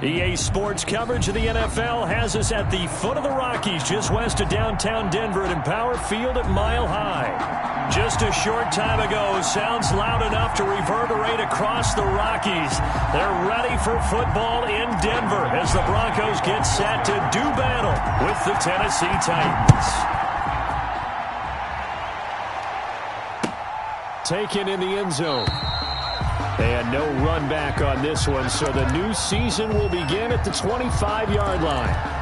EA Sports coverage of the NFL has us at the foot of the Rockies, just west of downtown Denver at Empower Field at Mile High. Just a short time ago, sounds loud enough to reverberate across the Rockies. They're ready for football in Denver as the Broncos get set to do battle with the Tennessee Titans. Taken in the end zone. And no run back on this one, so the new season will begin at the 25-yard line.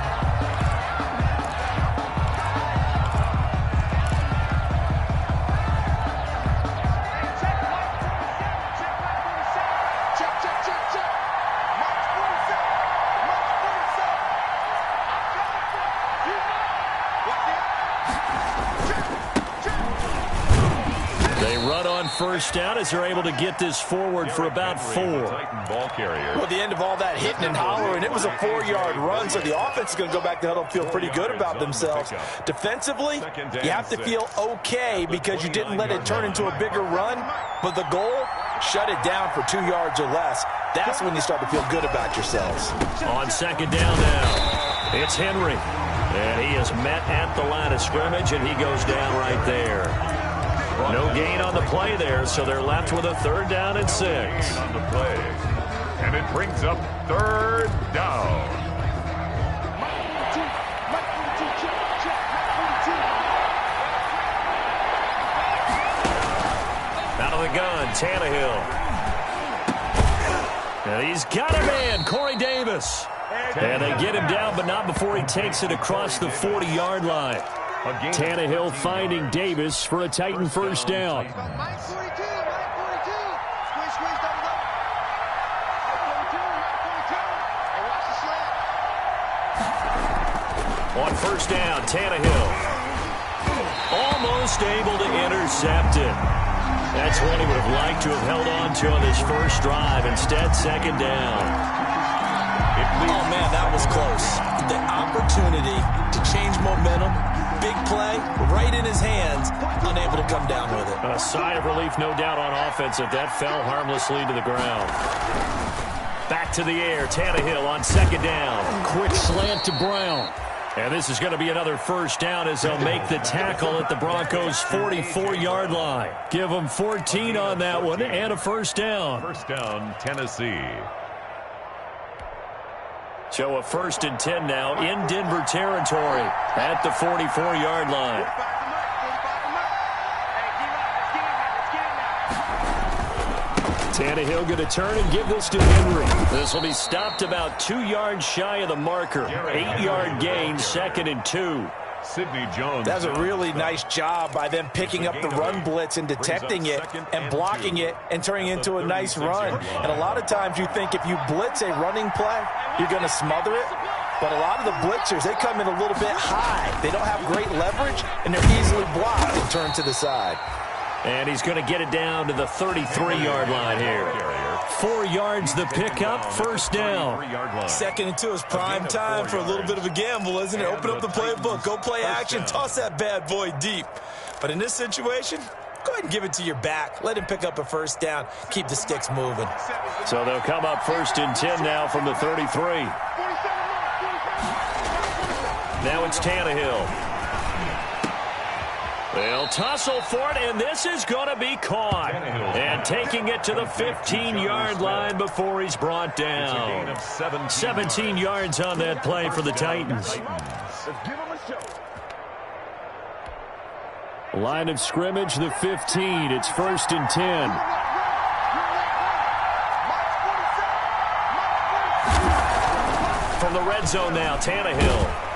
First down as they're able to get this forward for about 4. Well, the end of all that hitting and hollering, it was a 4-yard run, so the offense is going to go back to huddle and feel pretty good about themselves. Defensively, you have to feel okay because you didn't let it turn into a bigger run, but the goal, shut it down for 2 yards or less. That's when you start to feel good about yourselves. On second down now, it's Henry, and he is met at the line of scrimmage, and he goes down right there. No gain on the play there, so they're left with a 3rd down and 6. On the play, and it brings up 3rd down. Out of the gun, Tannehill. And he's got a man, Corey Davis. And they get him down, but not before he takes it across the 40-yard line. Tannehill finding Davis for a Titan first down. On first down, Tannehill. Almost able to intercept it. That's one he would have liked to have held on to on his first drive. Instead, second down. Oh, man, that was close. The opportunity to change momentum, big play, right in his hands, unable to come down with it. A sigh of relief, no doubt, on offense if that fell harmlessly to the ground. Back to the air, Tannehill on second down. Quick slant to Brown. And this is going to be another first down as they'll make the tackle at the Broncos' 44-yard line. Give them 14 on that one and a first down. First down, Tennessee. So a 1st and 10 now in Denver territory at the 44-yard line. Tannehill going to turn and give this to Henry. This will be stopped about 2 yards shy of the marker. 8-yard gain, 2nd and 2. Sidney Jones. That's a really nice job by them picking up the run blitz and detecting it and blocking it and turning it into a nice run. And a lot of times you think if you blitz a running play, you're going to smother it. But a lot of the blitzers, they come in a little bit high. They don't have great leverage, and they're easily blocked and turned to the side. And he's going to get it down to the 33-yard line here. 4 yards the pickup, first down. 2nd and 2 is prime time for a little bit of a gamble, isn't it? Open up the playbook, go play action, toss that bad boy deep. But in this situation, go ahead and give it to your back. Let him pick up a first down. Keep the sticks moving. So they'll come up 1st and 10 now from the 33. Now it's Tannehill. They'll tussle for it, and this is going to be caught. And taking it to the 15-yard line before he's brought down. 17 yards on that play for the Titans. Line of scrimmage, the 15. It's 1st and 10. From the red zone now, Tannehill.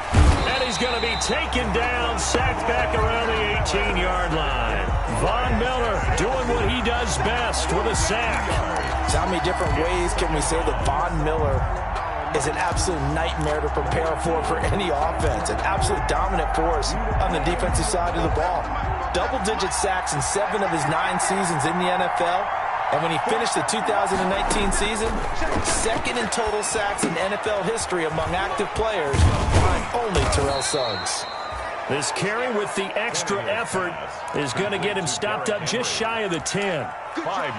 And he's going to be taken down, sacked back around the 18-yard line. Von Miller doing what he does best with a sack. So how many different ways can we say that Von Miller is an absolute nightmare to prepare for any offense? An absolute dominant force on the defensive side of the ball. Double-digit sacks in 7 of his 9 seasons in the NFL. And when he finished the 2019 season, 2nd in total sacks in NFL history among active players, behind only Terrell Suggs. This carry with the extra effort is going to get him stopped up just shy of the 10.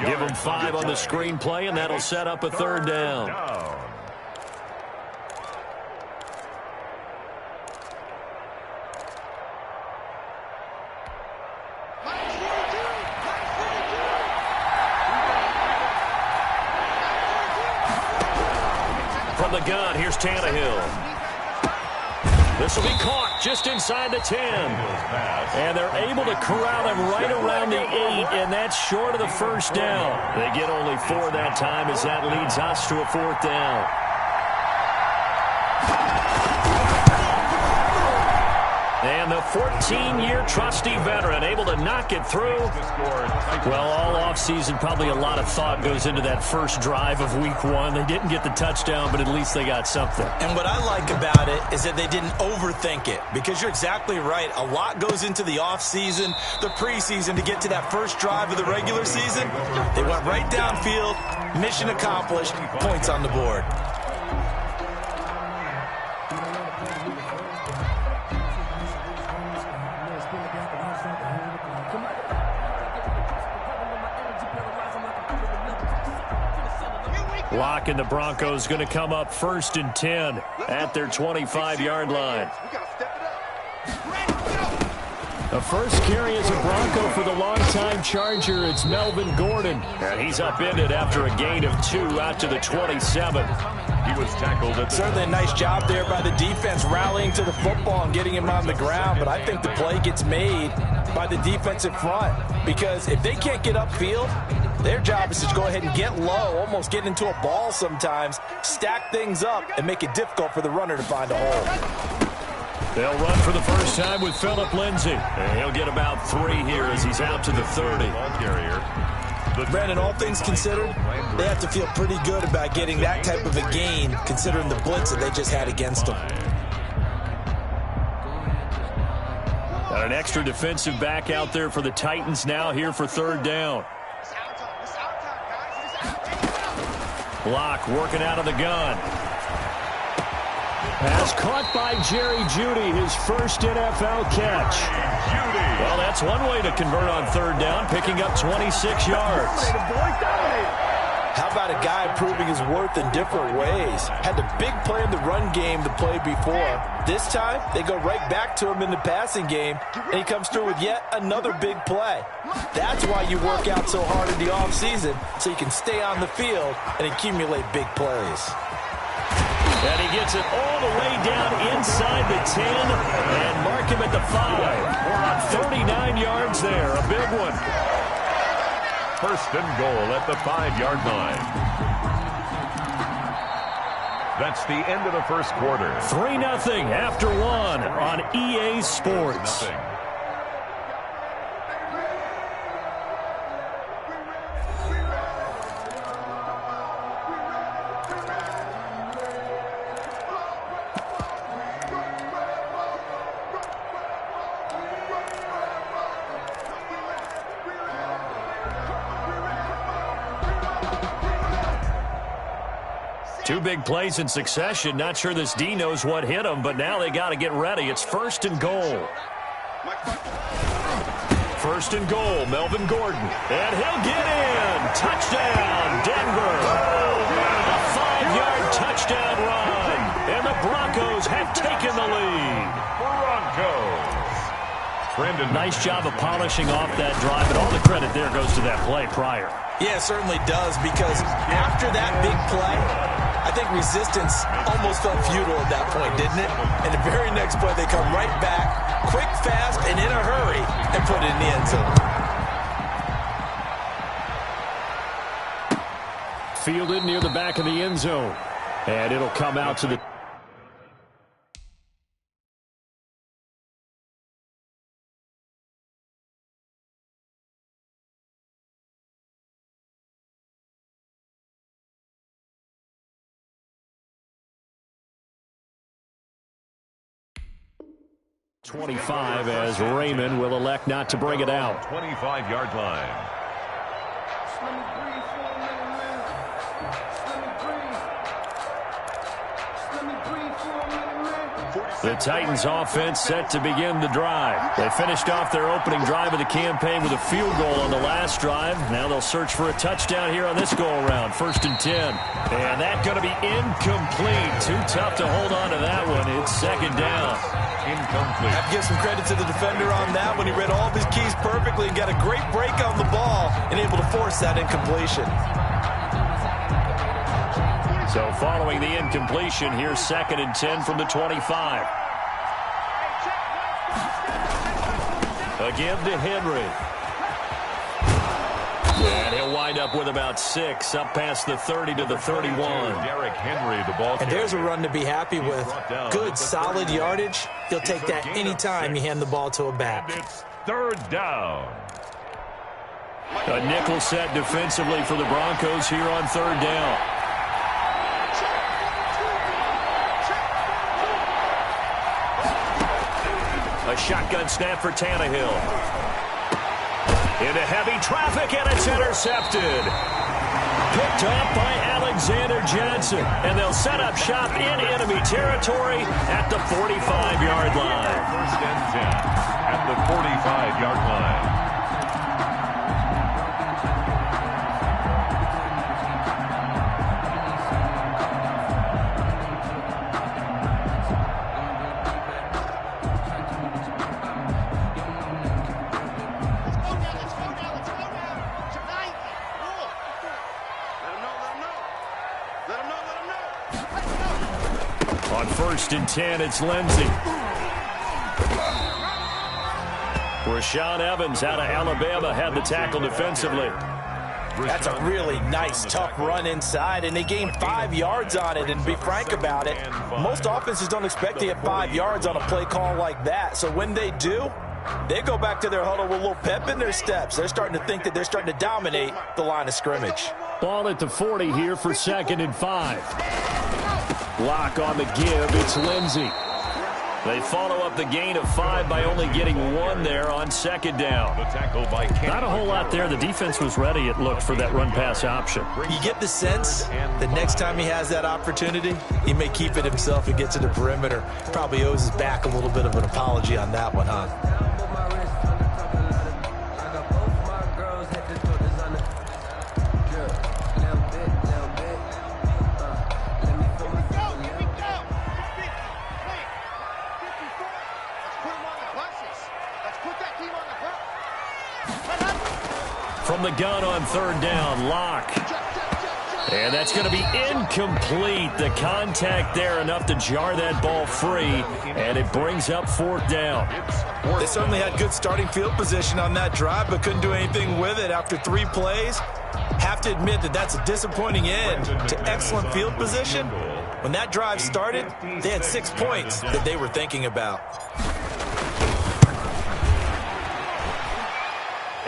Give him 5 on the screenplay, and that'll set up a 3rd down. From the gun, here's Tannehill. This will be caught just inside the 10. And they're able to corral him right around the 8, and that's short of the first down. They get only 4 that time as that leads us to a 4th down. And the 14-year trusty veteran able to knock it through. Well, all offseason, probably a lot of thought goes into that first drive of Week 1. They didn't get the touchdown, but at least they got something. And what I like about it is that they didn't overthink it, because you're exactly right. A lot goes into the offseason, the preseason, to get to that first drive of the regular season. They went right downfield, mission accomplished, points on the board. Lock and the Broncos going to come up 1st and 10 at their 25-yard line. The first carry is a Bronco for the longtime Charger. It's Melvin Gordon. And he's upended after a gain of 2 out to the 27. He was tackled at Certainly a nice job there by the defense rallying to the football and getting him on the ground. But I think the play gets made by the defensive front, because if they can't get upfield, their job is to go ahead and get low, almost get into a ball sometimes, stack things up, and make it difficult for the runner to find a hole. They'll run for the first time with Phillip Lindsay. And he'll get about 3 here as he's out to the 30. Brandon, all things considered, they have to feel pretty good about getting that type of a gain, considering the blitz that they just had against them. Got an extra defensive back out there for the Titans now here for 3rd down. Block working out of the gun. Pass caught by Jerry Jeudy, his first NFL catch. Well, that's one way to convert on 3rd down, picking up 26 yards. How about a guy proving his worth in different ways? Had the big play in the run game the play before. This time, they go right back to him in the passing game, and he comes through with yet another big play. That's why you work out so hard in the offseason, so you can stay on the field and accumulate big plays. And he gets it all the way down inside the 10 and mark him at the 5. 39 yards there, a big one. 1st and goal at the 5-yard line. That's the end of the first quarter. 3-0 after 1 on EA Sports. 3-0. Two big plays in succession. Not sure this D knows what hit him, but now they got to get ready. It's 1st and goal. 1st and goal, Melvin Gordon. And he'll get in. Touchdown, Denver. A 5-yard touchdown run. And the Broncos have taken the lead. Broncos. Nice job of polishing off that drive, and all the credit there goes to that play prior. Yeah, it certainly does, because after that big play, I think resistance almost felt futile at that point, didn't it? And the very next play, they come right back, quick, fast, and in a hurry, and put it in the end zone. Fielded near the back of the end zone. And it'll come out to the... .25 as Raymond will elect not to bring it out. 25-yard line. The Titans offense set to begin the drive. They finished off their opening drive of the campaign with a field goal on the last drive. Now they'll search for a touchdown here on this go-around. 1st and 10. And that's going to be incomplete. Too tough to hold on to that one. It's 2nd down. Incomplete. I have to give some credit to the defender on that when he read all of his keys perfectly and got a great break on the ball and able to force that incompletion. So So following the incompletion, here's 2nd and 10 from the 25. Again to Henry. And he'll wind up with about 6, up past the 30 to the 31. Derrick Henry, the ball. And there's a run to be happy with. Good, solid yardage. He'll take that anytime you hand the ball to a back. It's 3rd down. A nickel set defensively for the Broncos here on 3rd down. A shotgun snap for Tannehill. Into heavy traffic, and it's intercepted. Picked up by Alexander Johnson. And they'll set up shop in enemy territory at the 45-yard line. 1st and 10 at the 45-yard line. On 1st and 10, it's Lindsey. Rashaan Evans out of Alabama had the tackle defensively. That's a really nice, tough run inside, and they gained 5 yards on it. And to be frank about it, most offenses don't expect to get 5 yards on a play call like that. So when they do, they go back to their huddle with a little pep in their steps. They're starting to think that they're starting to dominate the line of scrimmage. Ball at the 40 here for 2nd and 5. Block on the give, it's Lindsey. They follow up the gain of 5 by only getting 1 there on 2nd down. The tackle by Not a whole lot there. The defense was ready, it looked, for that run-pass option. You get the sense that next time he has that opportunity, he may keep it himself and get to the perimeter. Probably owes his back a little bit of an apology on that one, huh? From the gun on 3rd down, Locke. And that's going to be incomplete. The contact there enough to jar that ball free, and it brings up 4th down. They certainly had good starting field position on that drive, but couldn't do anything with it after 3 plays. Have to admit that that's a disappointing end to excellent field position. When that drive started, they had 6 points that they were thinking about.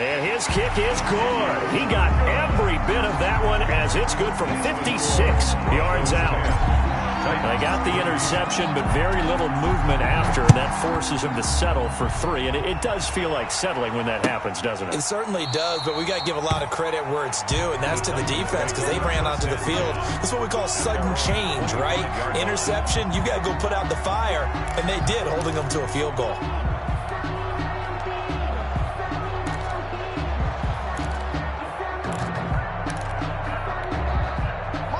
And his kick is good. He got every bit of that one as it's good from 56 yards out. They got the interception, but very little movement after. That forces him to settle for 3. And it does feel like settling when that happens, doesn't it? It certainly does, but we got to give a lot of credit where it's due, and that's to the defense because they ran onto the field. That's what we call sudden change, right? Interception, you got to go put out the fire, and they did, holding them to a field goal.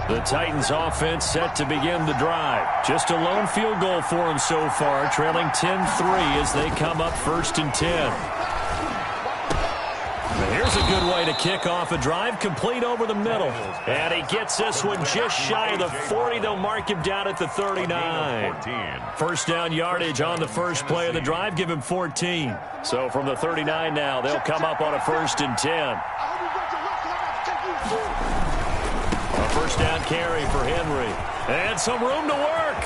The Titans offense set to begin the drive. Just a lone field goal for them so far, trailing 10-3 as they come up 1st and 10. And here's a good way to kick off a drive, complete over the middle. And he gets this one just shy of the 40. They'll mark him down at the 39. 1st down yardage on the first play of the drive, give him 14. So from the 39 now, they'll come up on a 1st and 10. A 1st down carry for Henry. And some room to work.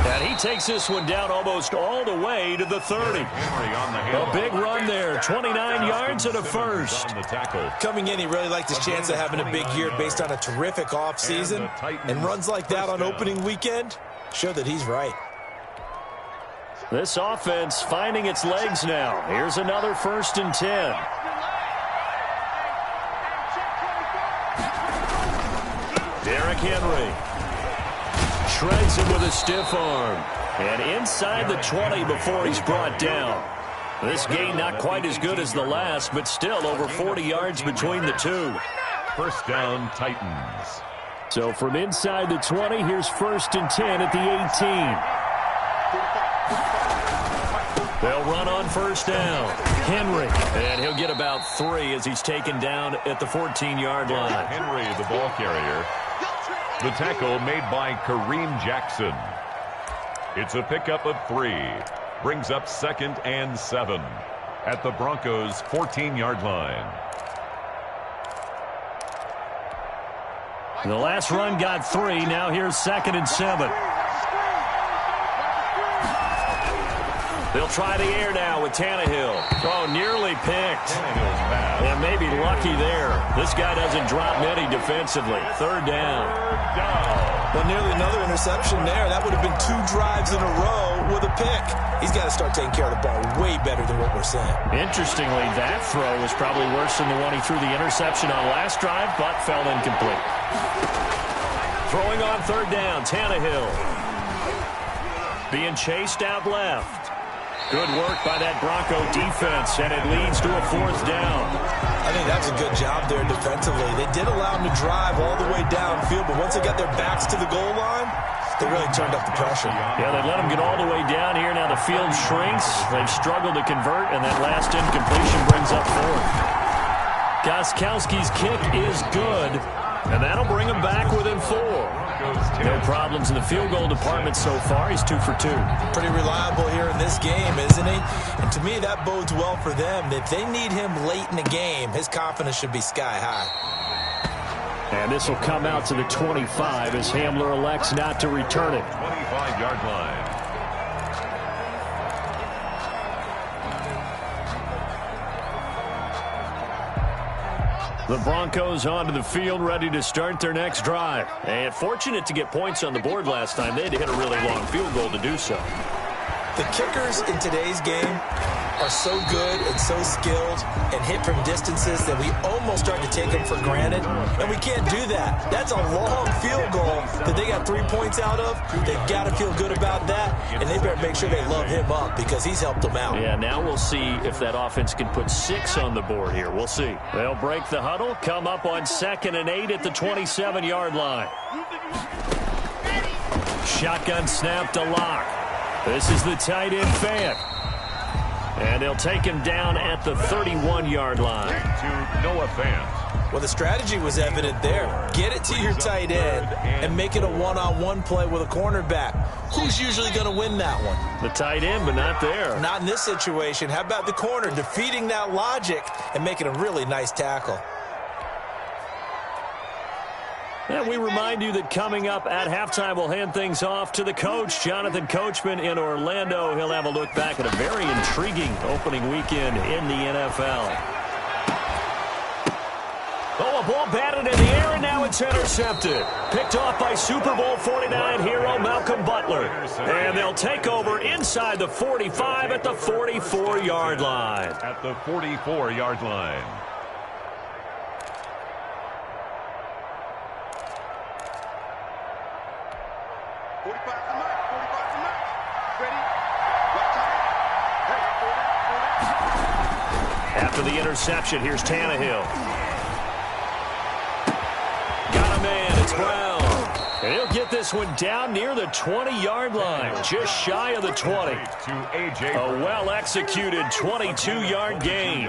And he takes this one down almost all the way to the 30. A big run there. 29 yards and a 1st. Coming in, he really liked his chance of having a big year based on a terrific offseason. And runs like that on opening weekend show that he's right. This offense finding its legs now. Here's another 1st and 10. Derrick Henry shreds him with a stiff arm. And inside the 20 before he's brought down. This gain not quite as good as the last, but still over 40 yards between the two. 1st down, Titans. So from inside the 20, here's 1st and 10 at the 18. They'll run on 1st down. Henry. And he'll get about 3 as he's taken down at the 14-yard line. Henry, the ball carrier. The tackle made by Kareem Jackson. It's a pickup of 3. Brings up 2nd and 7 at the Broncos' 14-yard line. The last run got 3. Now here's 2nd and 7. They'll try the air now with Tannehill. Oh, nearly picked. And maybe lucky there. This guy doesn't drop many defensively. 3rd down. Well, nearly another interception there. That would have been 2 drives in a row with a pick. He's got to start taking care of the ball way better than what we're seeing. Interestingly, that throw was probably worse than the one he threw the interception on last drive, but fell incomplete. Throwing on 3rd down, Tannehill. Being chased out left. Good work by that Bronco defense, and it leads to a 4th down. I think that's a good job there defensively. They did allow him to drive all the way downfield, but once they got their backs to the goal line, they really turned up the pressure. Yeah, they let him get all the way down here. Now the field shrinks. They've struggled to convert, and that last incompletion brings up 4th. Gostkowski's kick is good, and that'll bring him back within 4. No problems in the field goal department so far. He's 2 for 2. Pretty reliable here in this game, isn't he? And to me, that bodes well for them. If they need him late in the game, his confidence should be sky high. And this will come out to the 25 as Hamler elects not to return it. 25-yard line. The Broncos onto the field, ready to start their next drive. And fortunate to get points on the board last time. They had to hit a really long field goal to do so. The kickers in today's game are so good and so skilled and hit from distances that we almost start to take them for granted. And we can't do that. That's a long field goal that they got 3 points out of. They've got to feel good about that, and they better make sure they love him up because he's helped them out. Yeah, now we'll see if that offense can put 6 on the board here. We'll see. They'll break the huddle, come up on 2nd and 8 at the 27-yard line. Shotgun snap to Lock. This is the tight end Fant. And they'll take him down at the 31-yard line. To Noah Fant. Well, the strategy was evident there. Get it to your tight end and make it a one-on-one play with a cornerback. Who's usually going to win that one? The tight end, but not there. Not in this situation. How about the corner defeating that logic and making a really nice tackle? And we remind you that coming up at halftime, we'll hand things off to the coach, Jonathan Coachman in Orlando. He'll have a look back at a very intriguing opening weekend in the NFL. Oh, a ball batted in the air, and now it's intercepted. Picked off by Super Bowl 49 hero Malcolm Butler. And they'll take over inside the 45 at the 44-yard line. At the 44-yard line. After the interception, here's Tannehill. Got a man, it's Brown. And he'll get this one down near the 20-yard line, just shy of the 20. A well-executed 22-yard gain.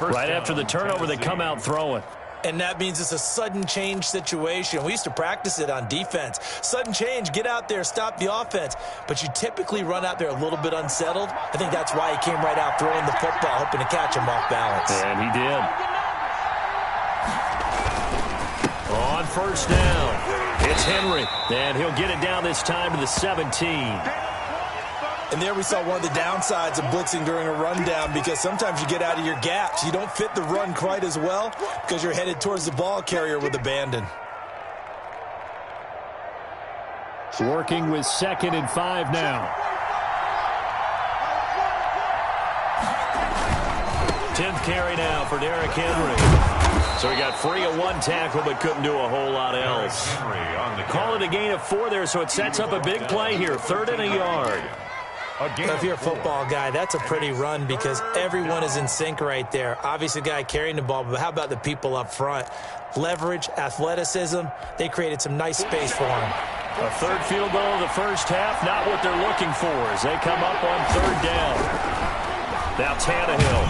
Right after the turnover, they come out throwing. And that means it's a sudden change situation. We used to practice it on defense. Sudden change, get out there, stop the offense. But you typically run out there a little bit unsettled. I think that's why he came right out throwing the football, hoping to catch him off balance. And he did. On 1st down, it's Henry. And he'll get it down this time to the 17. And there we saw one of the downsides of blitzing during a rundown, because sometimes you get out of your gaps. You don't fit the run quite as well because you're headed towards the ball carrier with abandon. Working with 2nd and 5 now. 10th carry now for Derrick Henry. So he got free of 1 tackle but couldn't do a whole lot else. Call it a gain of 4 there, so it sets up a big play here. 3rd and a yard. If you're a football guy, that's a pretty run because everyone is in sync right there. Obviously, the guy carrying the ball, but how about the people up front? Leverage, athleticism, they created some nice space for him. A 3rd field goal of the first half, not what they're looking for as they come up on 3rd down. Now Tannehill.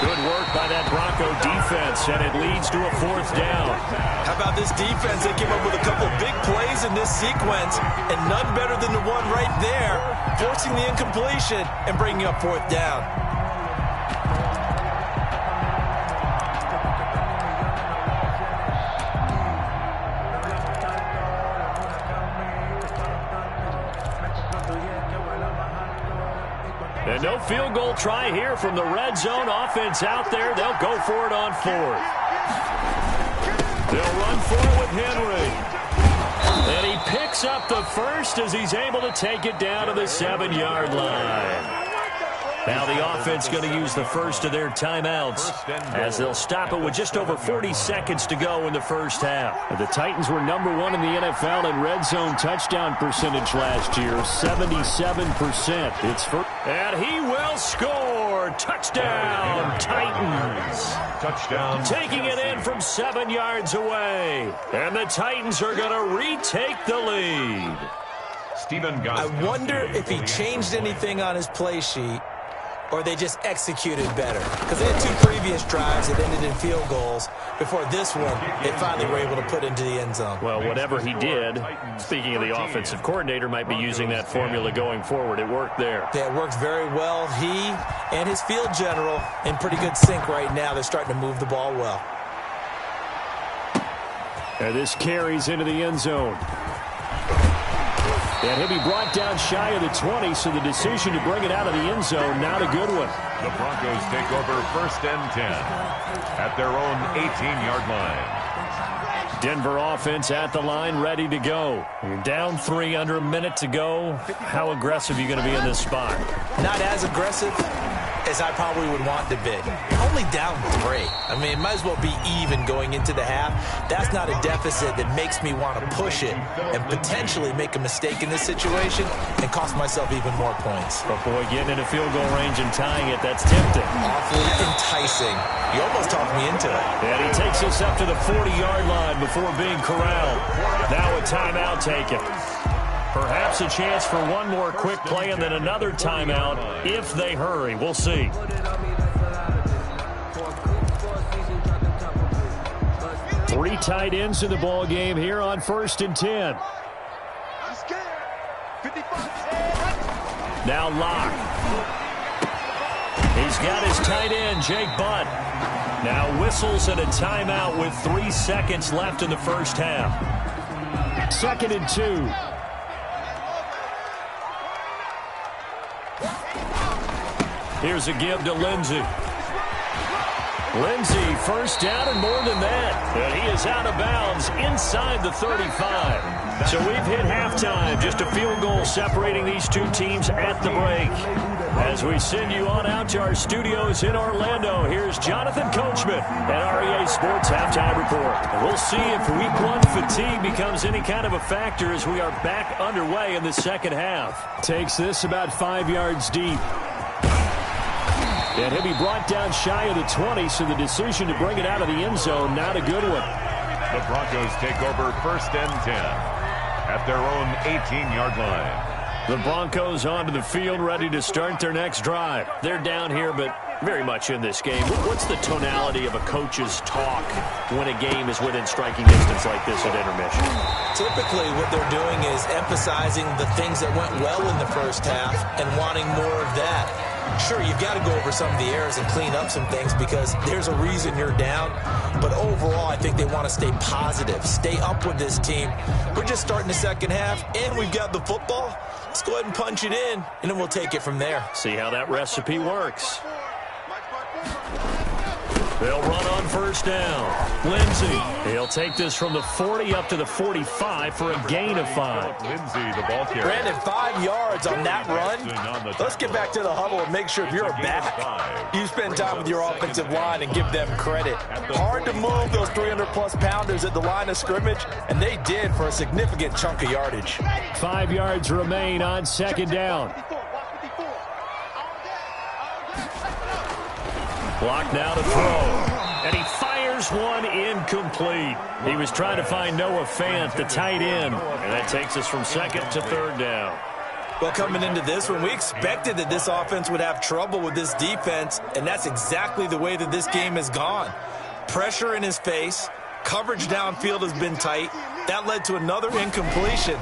Good work by that Bronco defense. yards, and it leads to a 4th down. How about this defense? They came up with a couple big plays in this sequence, and none better than the one right there, forcing the incompletion and bringing up 4th down. And no field goal try here from the red zone offense out there. They'll go for it on 4th. They'll run for it with Henry. And he picks up the first as he's able to take it down to the 7-yard line. Now the offense going to use the first of their timeouts as they'll stop it with just over 40 seconds to go in the first half. The Titans were #1 in the NFL in red zone touchdown percentage last year, 77%. It's first. And he will score. Touchdown, Titans. Touchdown. Taking it in from 7 yards away. And the Titans are going to retake the lead. I wonder if he changed anything on his play sheet or they just executed better. Because they had 2 previous drives that ended in field goals. Before this one, they finally were able to put into the end zone. Well, whatever he did, speaking of the offensive coordinator, might be using that formula going forward. It worked there. Yeah, it worked very well. He and his field general in pretty good sync right now. They're starting to move the ball well. And this carries into the end zone. And he'll be brought down shy of the 20, so the decision to bring it out of the end zone, not a good one. The Broncos take over 1st and 10 at their own 18-yard line. Denver offense at the line, ready to go. You're down 3, under a minute to go. How aggressive are you going to be in this spot? Not as aggressive as I probably would want to be. Only down 3. I mean, it might as well be even going into the half. That's not a deficit that makes me want to push it and potentially make a mistake in this situation and cost myself even more points. But boy, getting into field goal range and tying it, that's tempting. Awfully enticing. You almost talked me into it. And he takes us up to the 40-yard line before being corralled. Now a timeout taken. Perhaps a chance for one more quick play and then another timeout if they hurry. We'll see. Three tight ends in the ball game here on 1st and 10. Now Locke. He's got his tight end, Jake Butt. Now whistles and a timeout with 3 seconds left in the first half. 2nd and 2. Here's a give to Lindsey. Lindsey, first down and more than that. And he is out of bounds inside the 35. So we've hit halftime. Just a field goal separating these two teams at the break. As we send you on out to our studios in Orlando, here's Jonathan Coachman at REA Sports Halftime Report. And we'll see if Week 1 fatigue becomes any kind of a factor as we are back underway in the second half. Takes this about 5 yards deep. And he'll be brought down shy of the 20, so the decision to bring it out of the end zone, not a good one. The Broncos take over 1st and 10 at their own 18-yard line. The Broncos onto the field, ready to start their next drive. They're down here, but very much in this game. What's the tonality of a coach's talk when a game is within striking distance like this at intermission? Typically, what they're doing is emphasizing the things that went well in the first half and wanting more of that. Sure, you've got to go over some of the errors and clean up some things because there's a reason you're down. But overall, I think they want to stay positive, stay up with this team. We're just starting the second half, and we've got the football. Let's go ahead and punch it in, and then we'll take it from there. See how that recipe works. They'll run on first down. Lindsey, he'll take this from the 40 up to the 45 for a gain of 5. Lindsey, the ball carrier. Brandon, 5 yards on that run. Let's get back to the huddle and make sure if you're a back, you spend time with your offensive line and give them credit. Hard to move those 300-plus pounders at the line of scrimmage, and they did for a significant chunk of yardage. 5 yards remain on second down. Block now to throw. And he fires one incomplete. He was trying to find Noah Fant, the tight end. And that takes us from 2nd to 3rd down. Well, coming into this one, we expected that this offense would have trouble with this defense, and that's exactly the way that this game has gone. pressure in his face. Coverage downfield has been tight. That led to another incompletion.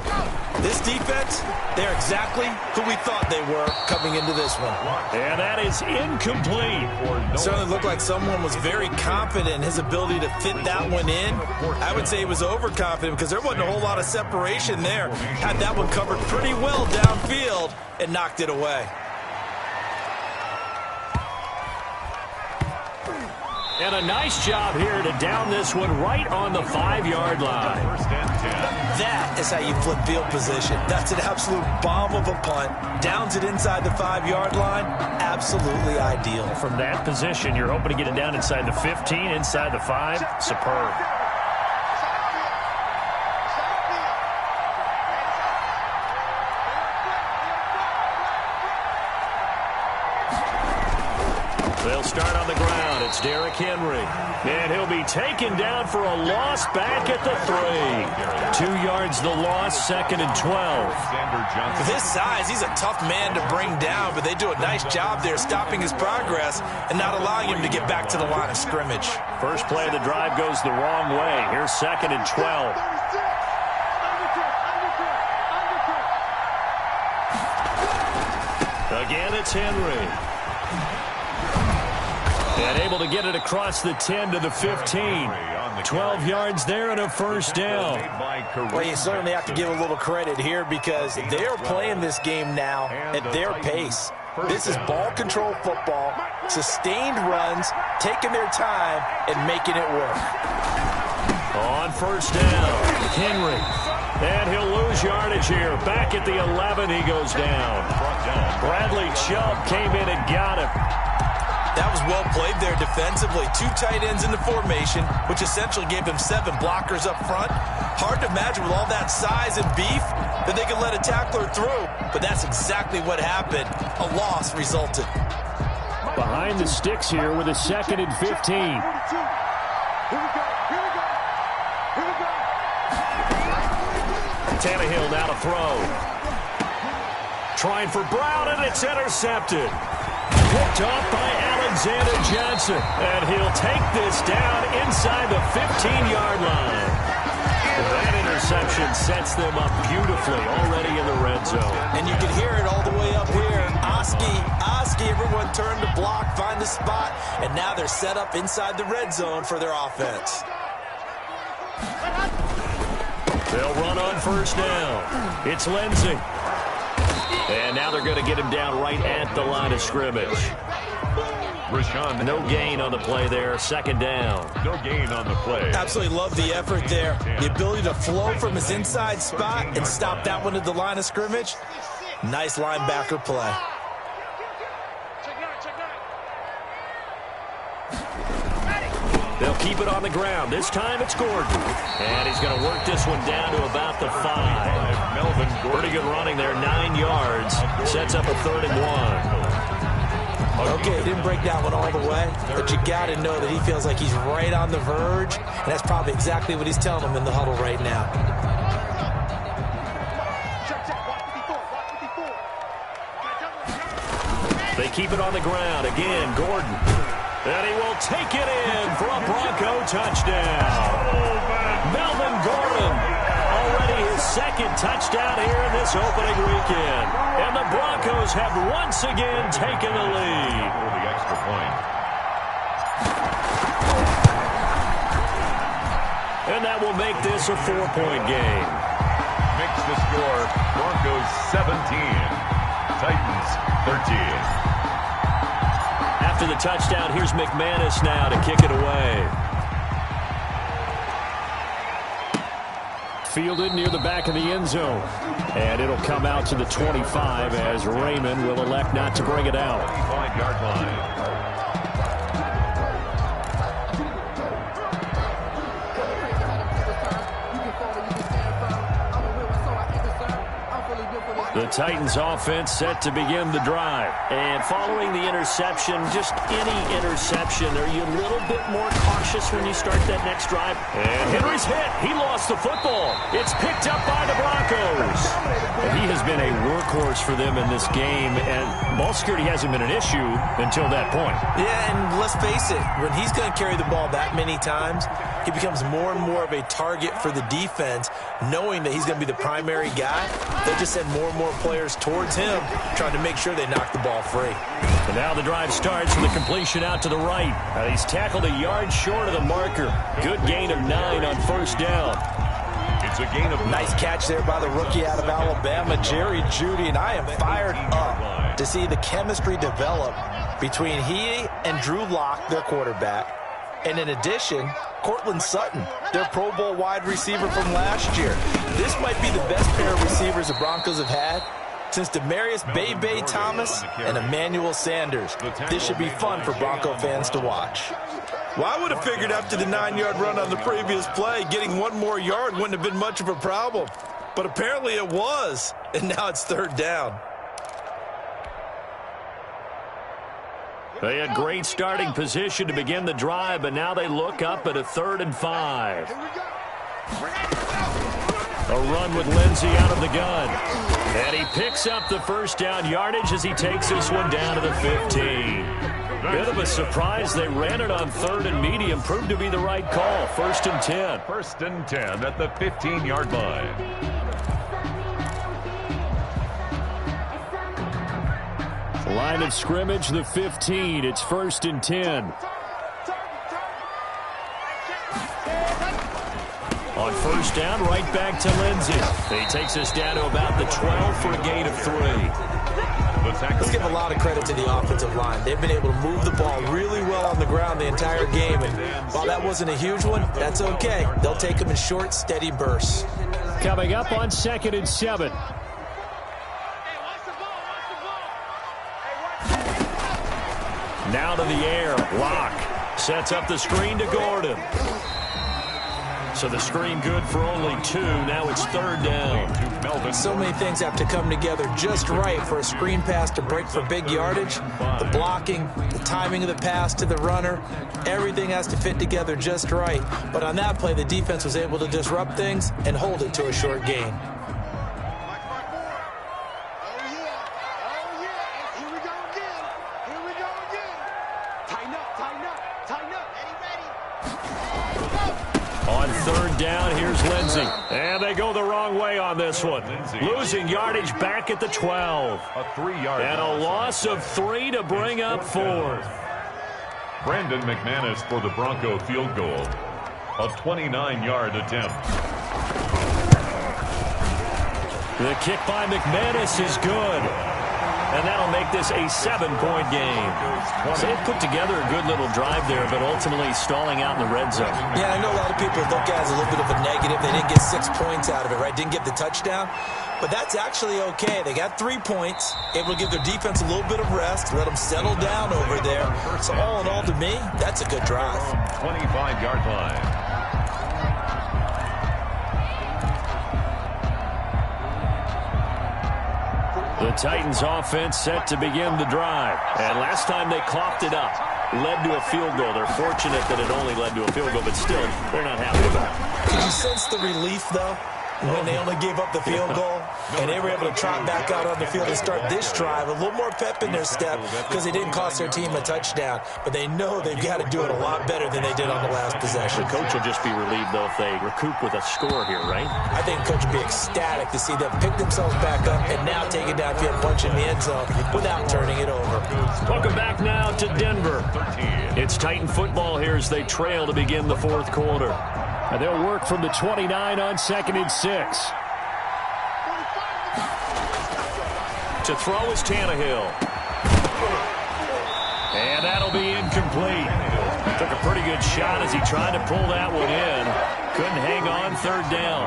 This defense, they're exactly who we thought they were coming into this one. And that is incomplete. Certainly looked like someone was very confident in his ability to fit that one in. I would say he was overconfident because there wasn't a whole lot of separation there. Had that one covered pretty well downfield and knocked it away. And a nice job here to down this one right on the 5-yard line. That is how you flip field position. That's an absolute bomb of a punt. Downs it inside the 5-yard line. Absolutely ideal. From that position, you're hoping to get it down inside the 15, inside the 5. Superb. They'll start on the ground. It's Derrick Henry. And he'll be taken down for a loss back at the 3. 2 yards the loss, 2nd and 12. For his size, he's a tough man to bring down, but they do a nice job there stopping his progress and not allowing him to get back to the line of scrimmage. First play of the drive goes the wrong way. Here's 2nd and 12. Again, it's Henry. And able to get it across the 10 to the 15. 12 yards there and a first down. Well, you certainly have to give a little credit here because they are playing this game now at their pace. This is ball control football, sustained runs, taking their time and making it work. On first down, Henry. And he'll lose yardage here. Back at the 11, he goes down. Bradley Chubb came in and got him. That was well played there defensively. 2 tight ends in the formation, which essentially gave him 7 blockers up front. Hard to imagine with all that size and beef that they could let a tackler through, but that's exactly what happened. A loss resulted. Behind the sticks here with a 2nd and 15. Tannehill now to throw. Trying for Brown, and it's intercepted. Picked off by Alexander Johnson. And he'll take this down inside the 15-yard line. That interception sets them up beautifully already in the red zone. And you can hear it all the way up here. Oski, everyone turned to block, find the spot, and now they're set up inside the red zone for their offense. They'll run on first down. It's Lindsey. And now they're going to get him down right at the line of scrimmage. No gain on the play there. 2nd down. No gain on the play. Absolutely love the effort there. The ability to flow from his inside spot and stop that one at the line of scrimmage. Nice linebacker play. They'll keep it on the ground. This time it's Gordon. And he's going to work this one down to about the 5. Melvin Gordon. Pretty good running there. 9 yards. Sets up a 3rd and 1. Okay, didn't break that one all the way, but you got to know that he feels like he's right on the verge, and that's probably exactly what he's telling them in the huddle right now. They keep it on the ground. Again, Gordon. And he will take it in for a Bronco touchdown. Melvin Gordon, already his 2nd touchdown here in this opening weekend. And the Broncos have once again taken the lead. For the extra point. And that will make this a 4-point game. Makes the score Broncos 17, Titans 13. After the touchdown, here's McManus now to kick it away. Fielded near the back of the end zone. And it'll come out to the 25 as Raymond will elect not to bring it out. 5-yard line. The Titans offense set to begin the drive. And following the interception, just any interception, are you a little bit more cautious when you start that next drive? And Henry's hit. He lost the football. It's picked up by the Broncos. And he has been a workhorse for them in this game, and ball security hasn't been an issue until that point. Yeah, and let's face it, when he's going to carry the ball that many times, he becomes more and more of a target for the defense, knowing that he's going to be the primary guy. They'll just send more and more players towards him, trying to make sure they knock the ball free. And now the drive starts with a completion out to the right. He's tackled a yard short of the marker. Good gain of 9 on first down. It's a gain of 9. Nice catch there by the rookie out of Alabama, Jerry Jeudy, and I am fired up to see the chemistry develop between he and Drew Lock, their quarterback, and in addition, Cortland Sutton, their Pro Bowl wide receiver from last year. This might be the best pair of receivers the Broncos have had since Demaryius Bebe Thomas and Emmanuel Sanders. This should be fun for Bronco fans to watch. Well, I would have figured after the 9-yard run on the previous play, getting one more yard wouldn't have been much of a problem. But apparently it was, and now it's third down. They had great starting position to begin the drive, but now they look up at a 3rd and 5. A run with Lindsey out of the gun. And he picks up the first down yardage as he takes this one down to the 15. Bit of a surprise. They ran it on 3rd and medium. Proved to be the right call. 1st and 10. 1st and 10 at the 15-yard line. Line of scrimmage, the 15. It's 1st and 10. On first down, right back to Lindsey. He takes us down to about the 12 for a gain of 3. Let's give a lot of credit to the offensive line. They've been able to move the ball really well on the ground the entire game. And while that wasn't a huge one, that's okay. They'll take them in short, steady bursts. Coming up on 2nd and 7. Now to the air. Lock sets up the screen to Gordon. So the screen good for only 2. Now it's 3rd down. So many things have to come together just right for a screen pass to break for big yardage. The blocking, the timing of the pass to the runner, everything has to fit together just right. But on that play, the defense was able to disrupt things and hold it to a short gain. On 3rd down, here's Lindsey. And they go the wrong way on this one. Losing yardage back at the 12. A 3-yard and a loss of 3 to bring up 4th. Brandon McManus for the Bronco field goal. A 29-yard attempt. The kick by McManus is good. And that'll make this a 7-point game. So they've put together a good little drive there, but ultimately stalling out in the red zone. Yeah, I know a lot of people look at it as a little bit of a negative. They didn't get 6 points out of it, right? Didn't get the touchdown. But that's actually okay. They got 3 points, able to give their defense a little bit of rest, let them settle down over there. So all in all, to me, that's a good drive. 25-yard line. The Titans offense set to begin the drive. And last time they coughed it up, led to a field goal. They're fortunate that it only led to a field goal, but still, they're not happy about it. Could you sense the relief, though, when they only gave up the field goal and they were able to trot back out on the field and start this drive? A little more pep in their step because they didn't cost their team a touchdown, but they know they've got to do it a lot better than they did on the last possession. The coach will just be relieved, though, if they recoup with a score here, right? I think the coach will be ecstatic to see them pick themselves back up and now take it downfield, punch in the end zone without turning it over. Welcome back now to Denver. It's Titan football here as they trail to begin the 4th quarter. And they'll work from the 29 on 2nd and 6. To throw is Tannehill. And that'll be incomplete. Took a pretty good shot as he tried to pull that one in. Couldn't hang on 3rd down.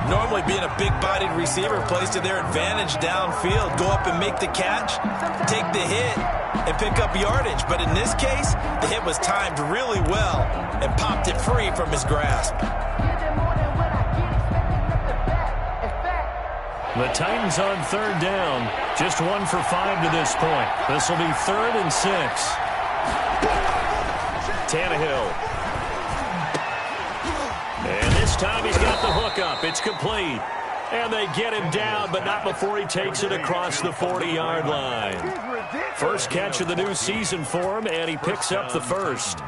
Normally being a big-bodied receiver plays to their advantage downfield. Go up and make the catch, take the hit, and pick up yardage. But in this case, the hit was timed really well and popped it free from his grasp. The Titans on 3rd down. Just 1 for 5 to this point. This will be 3rd and 6. Tannehill. And this time he's got the hook up. It's complete. And they get him down, but not before he takes it across the 40-yard line. First catch of the new season for him, and he picks up the first.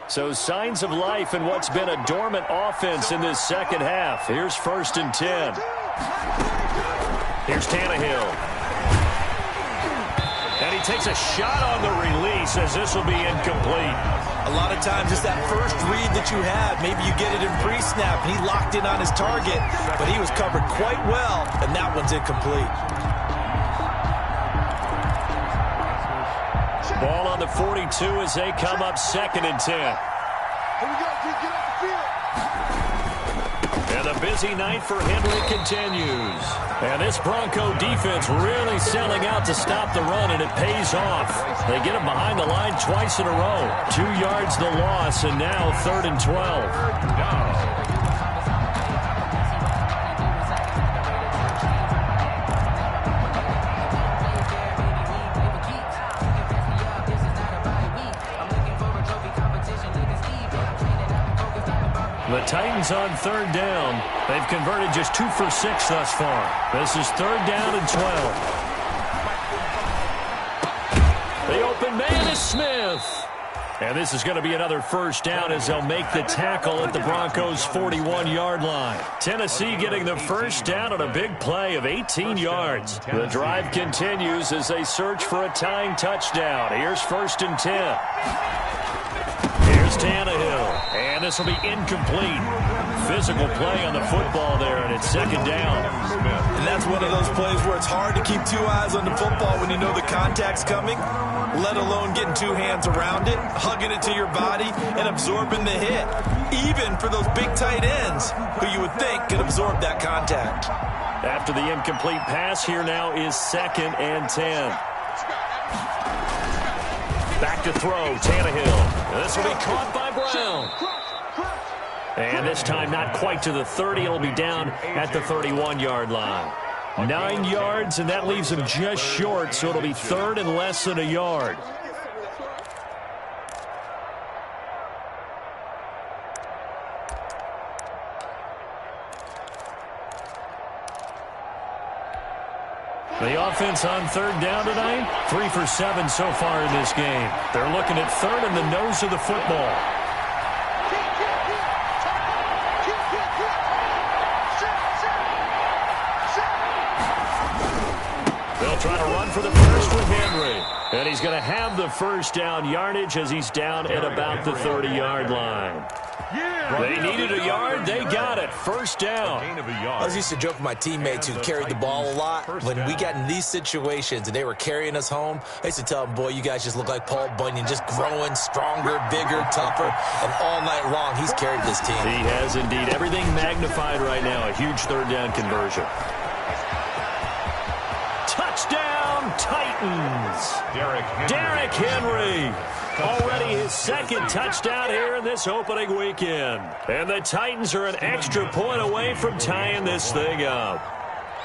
So signs of life in what's been a dormant offense in this second half. Here's 1st and 10. Here's Tannehill. And he takes a shot on the release as this will be incomplete. A lot of times it's that first read that you have. Maybe you get it in pre-snap, and he locked in on his target, but he was covered quite well, and that one's incomplete. Ball on the 42 as they come up 2nd and 10. And the busy night for Henry continues. And this Bronco defense really selling out to stop the run, and it pays off. They get him behind the line twice in a row. 2 yards the loss, and now 3rd and 12. The Titans on 3rd down. They've converted just 2 for 6 thus far. This is 3rd down and 12. The open man is Smith. And this is going to be another first down as they'll make the tackle at the Broncos' 41-yard line. Tennessee getting the first down on a big play of 18 yards. The drive continues as they search for a tying touchdown. Here's 1st and 10. Here's Tannehill, and this will be incomplete. Physical play on the football there, and it's 2nd down. And that's one of those plays where it's hard to keep 2 eyes on the football when you know the contact's coming, let alone getting 2 hands around it, hugging it to your body, and absorbing the hit, even for those big tight ends who you would think could absorb that contact. After the incomplete pass, here now is 2nd and 10. Back to throw, Tannehill. This will be caught by Brown. And this time not quite to the 30. It'll be down at the 31-yard line. 9 yards, and that leaves him just short, so it'll be 3rd and less than a yard. The offense on 3rd down tonight, 3 for 7 so far in this game. They're looking at 3rd and the nose of the football. They'll try to run for the first with Henry. And he's going to have the first down yardage as he's down at about the 30-yard line. They needed a yard. They got it. First down. I was used to joke with my teammates who carried the ball a lot. When we got in these situations and they were carrying us home, I used to tell them, boy, you guys just look like Paul Bunyan, just growing stronger, bigger, tougher. And all night long, he's carried this team. He has indeed. Everything magnified right now. A huge 3rd down conversion. Touchdown, Titans. Derrick Henry. Already his 2nd touchdown here in this opening weekend. And the Titans are an extra point away from tying this thing up.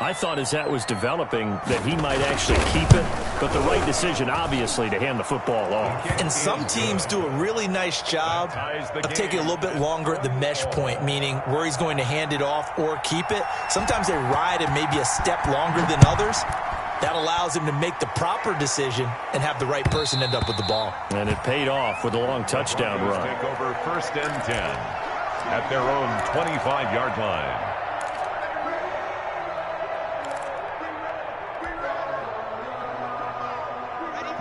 I thought as that was developing that he might actually keep it, but the right decision, obviously, to hand the football off. And some teams do a really nice job of taking a little bit longer at the mesh point, meaning where he's going to hand it off or keep it. Sometimes they ride it maybe a step longer than others. That allows him to make the proper decision and have the right person end up with the ball. And it paid off with a long touchdown run. Take over 1st and 10 at their own 25-yard line.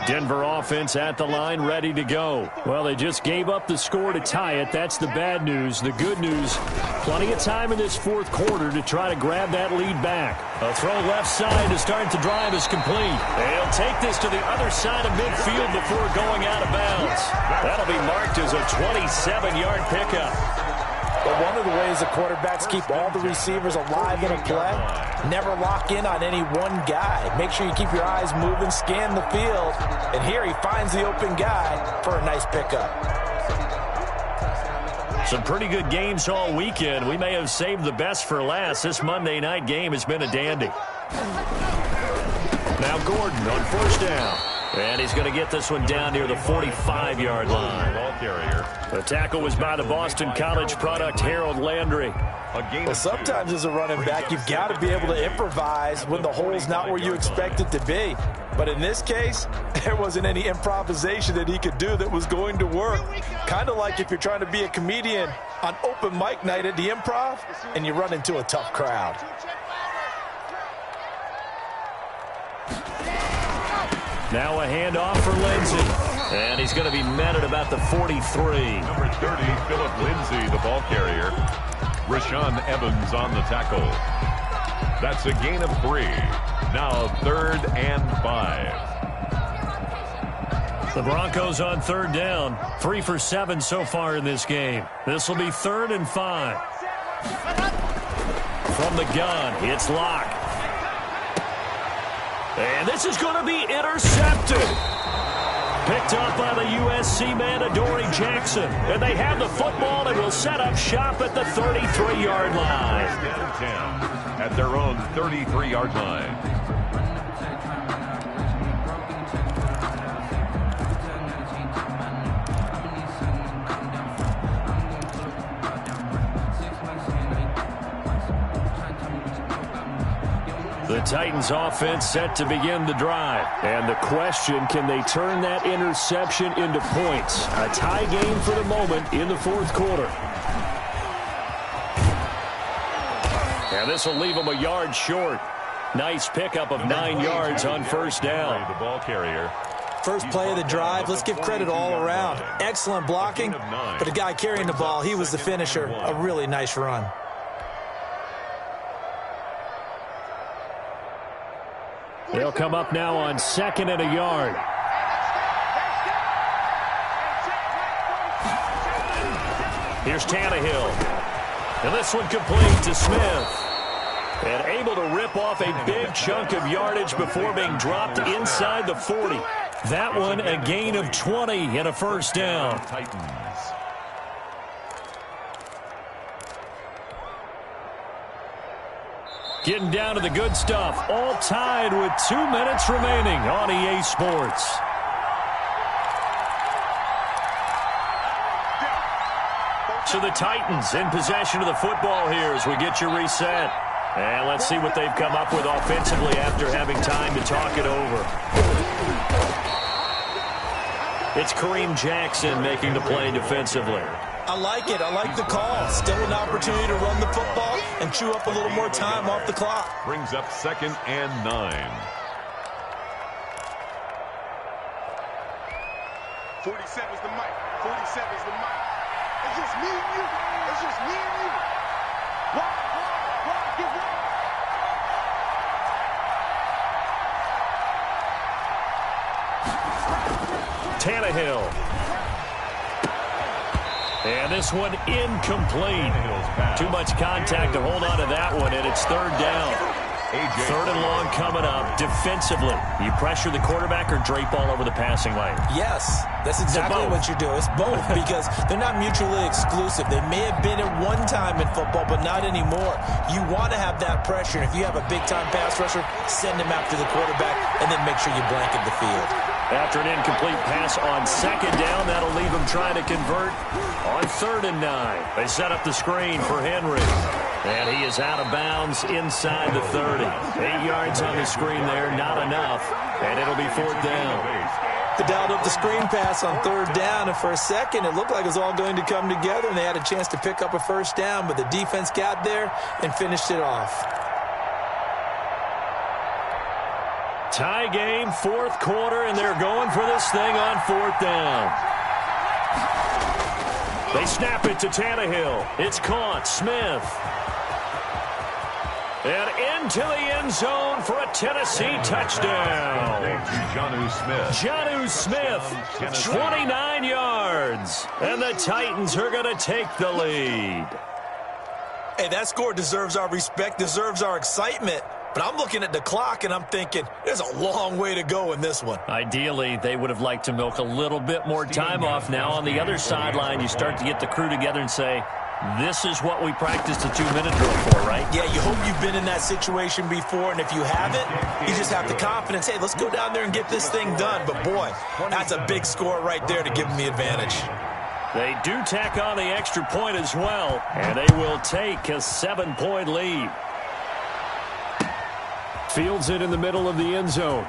Denver offense at the line, ready to go. Well, they just gave up the score to tie it. That's the bad news. The good news, plenty of time in this 4th quarter to try to grab that lead back. A throw left side to start the drive is complete. They'll take this to the other side of midfield before going out of bounds. That'll be marked as a 27-yard pickup. But one of the ways the quarterbacks keep all the receivers alive in a play, never lock in on any one guy. Make sure you keep your eyes moving, scan the field. And here he finds the open guy for a nice pickup. Some pretty good games all weekend. We may have saved the best for last. This Monday night game has been a dandy. Now Gordon on first down. And he's going to get this one down near the 45-yard line. Ball carrier. The tackle was by the Boston College product, Harold Landry. Well, sometimes as a running back, you've got to be able to improvise when the hole's not where you expect it to be. But in this case, there wasn't any improvisation that he could do that was going to work. Kind of like if you're trying to be a comedian on open mic night at the Improv and you run into a tough crowd. Now a handoff for Lindsey. And he's going to be met at about the 43. Number 30, Philip Lindsay, the ball carrier. Rashawn Evans on the tackle. That's a gain of 3. Now 3rd and 5. The Broncos on 3rd down. 3 for 7 so far in this game. This will be 3rd and 5. From the gun, it's Locke. And this is going to be intercepted. Picked up by the USC man, Adoree Jackson. And they have the football and will set up shop at the 33-yard line. At their own 33-yard line. The Titans offense set to begin the drive. And the question, can they turn that interception into points? A tie game for the moment in the 4th quarter. And this will leave them a yard short. Nice pickup of 9 yards on first down. The ball carrier. First play of the drive, let's give credit all around. Excellent blocking, but the guy carrying the ball, he was the finisher. A really nice run. They'll come up now on 2nd and a yard. Here's Tannehill. And this one complete to Smith. And able to rip off a big chunk of yardage before being dropped inside the 40. That one a gain of 20 and a first down. Titans. Getting down to the good stuff. All tied with 2 minutes remaining on EA Sports. So the Titans in possession of the football here as we get you reset. And let's see what they've come up with offensively after having time to talk it over. It's Kareem Jackson making the play defensively. I like it. I like the call. Still an opportunity to run the football and chew up a little more time off the clock. Brings up 2nd and 9. 47's the mic. 47's the mic. It's just me and you. It's just me and you. Walk, get right. Tannehill. And this one incomplete. Too much contact to hold on to that one, and it's 3rd down. 3rd and long coming up. Defensively, you pressure the quarterback or drape all over the passing lane? Yes, that's exactly what you do. It's both because they're not mutually exclusive. They may have been at one time in football, but not anymore. You want to have that pressure. If you have a big-time pass rusher, send him after the quarterback, and then make sure you blanket the field. After an incomplete pass on 2nd down, that'll leave them trying to convert on 3rd and 9. They set up the screen for Henry. And he is out of bounds inside the 30. 8 yards on the screen there, not enough. And it'll be 4th down. They dialed up the screen pass on 3rd down, and for a second, it looked like it was all going to come together, and they had a chance to pick up a first down, but the defense got there and finished it off. Tie game, 4th quarter, and they're going for this thing on 4th down. They snap it to Tannehill. It's caught. Smith. And into the end zone for a Tennessee touchdown. Jonnu Smith, 29 yards. And the Titans are going to take the lead. Hey, that score deserves our respect, deserves our excitement. But I'm looking at the clock, and I'm thinking, there's a long way to go in this one. Ideally, they would have liked to milk a little bit more time off. Now on the other sideline, you start to get the crew together and say, this is what we practiced a 2-minute drill for, right? Yeah, you hope you've been in that situation before, and if you haven't, you just have the confidence, hey, let's go down there and get this thing done. But, boy, that's a big score right there to give them the advantage. They do tack on the extra point as well, and they will take a 7-point lead. Fields it in the middle of the end zone.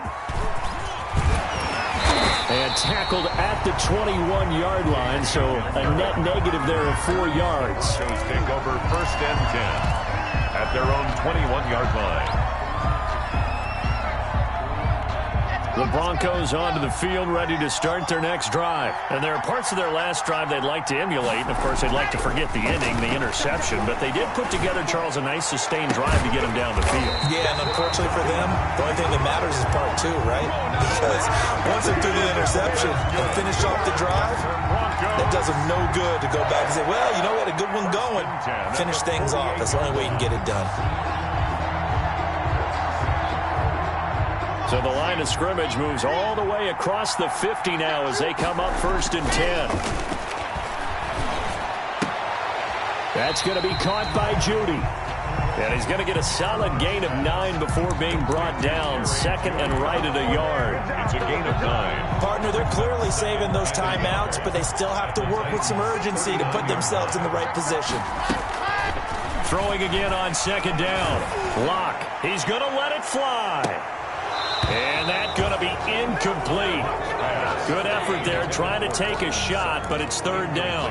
And tackled at the 21-yard line, so a net negative there of 4 yards. Broncos take over 1st and 10 at their own 21-yard line. The Broncos onto the field, ready to start their next drive. And there are parts of their last drive they'd like to emulate. And, of course, they'd like to forget the ending, the interception. But they did put together, Charles, a nice sustained drive to get them down the field. Yeah, and unfortunately for them, the only thing that matters is part 2, right? Because once they threw the interception and finish off the drive, that does them no good to go back and say, well, you know, we had a good one going. Finish things off. That's the only way you can get it done. So the line of scrimmage moves all the way across the 50 now as they come up 1st and 10. That's going to be caught by Judy. And he's going to get a solid gain of 9 before being brought down. 2nd and right at a yard. It's a gain of 9. Partner, they're clearly saving those timeouts, but they still have to work with some urgency to put themselves in the right position. Throwing again on 2nd down. Locke. He's going to let it fly. And that's going to be incomplete. Good effort there trying to take a shot, but it's 3rd down.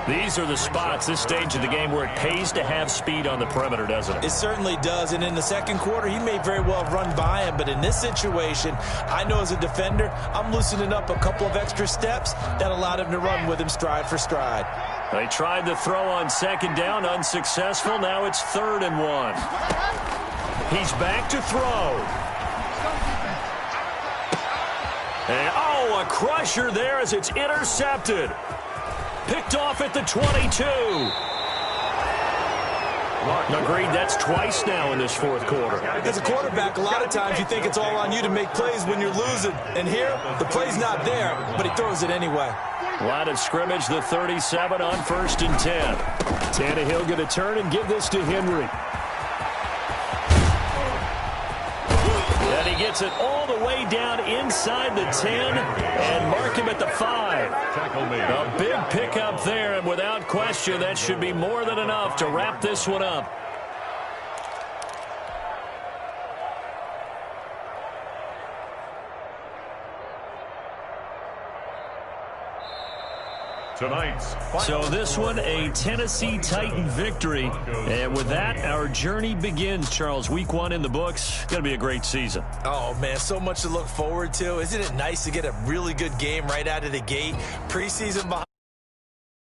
These are the spots, this stage of the game, where it pays to have speed on the perimeter, doesn't it? It certainly does, and in the second quarter, he may very well have run by him, but in this situation, I know as a defender, I'm loosening up a couple of extra steps that allowed him to run with him stride for stride. They tried to throw on 2nd down, unsuccessful. Now it's 3rd and 1. He's back to throw. And, oh, a crusher there as it's intercepted. Picked off at the 22. Agreed, that's twice now in this 4th quarter. As a quarterback, a lot of times you think it's all on you to make plays when you're losing. And here, the play's not there, but he throws it anyway. Line of scrimmage, the 37 on 1st and 10. Tannehill going to turn and give this to Henry. And he gets it all the way down inside the 10 and mark him at the 5. A big pickup there, and without question, that should be more than enough to wrap this one up. So this one, a Tennessee Titan victory. And with that, our journey begins, Charles. Week 1 in the books. Going to be a great season. Oh, man, so much to look forward to. Isn't it nice to get a really good game right out of the gate? Preseason behind.